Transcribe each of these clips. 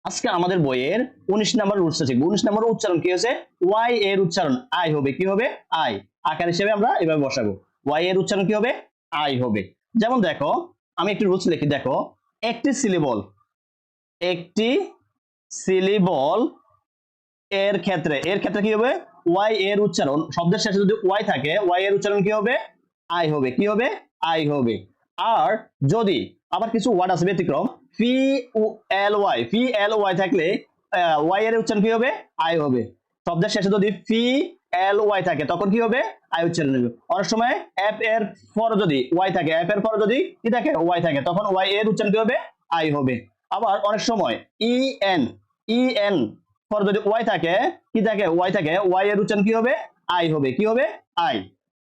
আজকে আমাদের বইয়ের 19 নম্বর রুলসটা শিখব। 19 নম্বর উচ্চারণ কি হচ্ছে? ওয়াই এর উচ্চারণ আই হবে। কি হবে? আই। আকার হিসেবে আমরা এভাবে বসাবো। ওয়াই এর উচ্চারণ কি হবে? আই হবে। যেমন দেখো, আমি একটু রুলস লিখি। দেখো, একটি সিলেবল এর ক্ষেত্রে কি হবে? ওয়াই এর উচ্চারণ, শব্দের শেষে যদি ওয়াই থাকে, ওয়াই এর উচ্চারণ কি হবে? আই হবে। কি হবে? আই হবে। আর যদি আবার কিছু ওয়ার্ড আছে ব্যতিক্রম, ফি এল ওয়াই থাকলে ওয়াই এর উচ্চারণ কি হবে? আই হবে। শব্দের শেষে যদি ফি এল ওয়াই থাকে তখন কি হবে? আই উচ্চারণ হবে। অনেক সময় এফ এর পর যদি ওয়াই থাকে, এফ এর পর যদি কি থাকে? ওয়াই থাকে, তখন ওয়াই এর উচ্চারণ কি হবে? আই হবে। আবার অনেক সময় ই এন পর যদি ওয়াই থাকে, কি থাকে? ওয়াই থাকে, ওয়াই এর উচ্চারণ কি হবে? আই হবে। কি হবে? আই।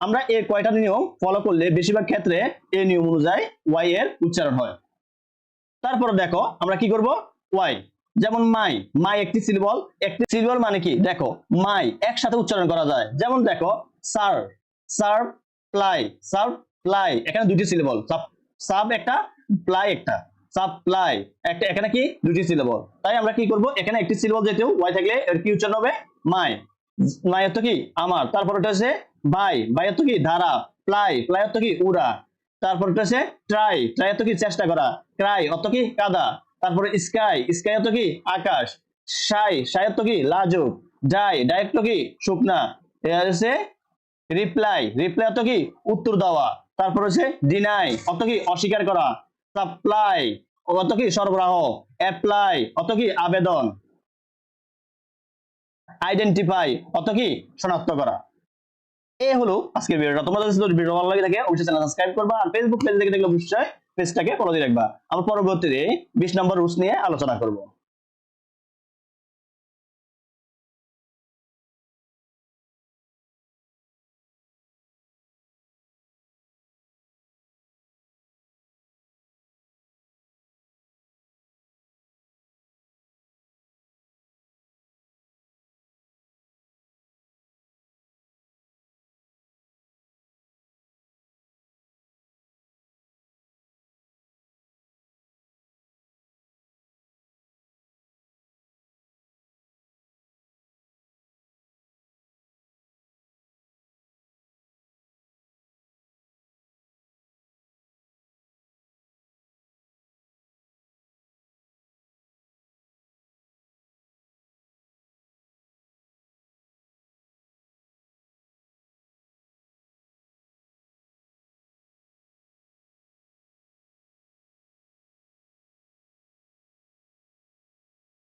আমরা এই কয়টা নিয়ম ফলো করলে বেশিরভাগ ক্ষেত্রে এই নিয়ম অনুযায়ী ওয়াই এর উচ্চারণ হয়। তারপর দেখো আমরা কি করব? ওয়াই, যেমন মাই একটি সিলেবল মানে কি? দেখো, মাই একসাথে উচ্চারণ করা যায়। যেমন দেখো, সার্ভ প্লাই, এখানে দুটি সিলেবল, সাব একটা, প্লাই একটা, সাপ্লাই একটা, এখানে কি? দুটি সিলেবল। তাই আমরা কি করব? এখানে একটি সিলেবল যেহেতু ওয়াই থাকলে এর কি উচ্চারণ হবে? মাই অর্থ কি? আমার। তারপর এটা হচ্ছে বাই অর্থ কি? ধারা। প্লাই অর্থ কি? উড়া। তারপর এটা হচ্ছে ট্রাই অর্থ কি? চেষ্টা করা। ক্রাই অর্থ কি? কাদা। তারপরে স্কাই অর্থ কি? আকাশ। শাই অর্থ কি? লাজুক। ডাই অর্থ কি? শুকনা। এটা হচ্ছে রিপ্লাই অর্থ কি? উত্তর দেওয়া। তারপর হচ্ছে ডিনাই অর্থ কি? অস্বীকার করা। সাপ্লাই অর্থ কি? সরবরাহ। অ্যাপ্লাই অর্থ কি? আবেদন। আইডেন্টিফাই অর্থ কি? শনাক্ত করা। এই হলো আজকের ভিডিওটা। তোমাদের যদি ভিডিও ভালো লাগে থাকে অবশ্যই চ্যানেল সাবস্ক্রাইব করবা, আর ফেসবুক পেজ থেকে দেখলে অবশ্যই পেজটাকে ফলো দিয়ে রাখবা। আমরা পরবর্তীতে 20 নম্বর রুলস নিয়ে আলোচনা করব।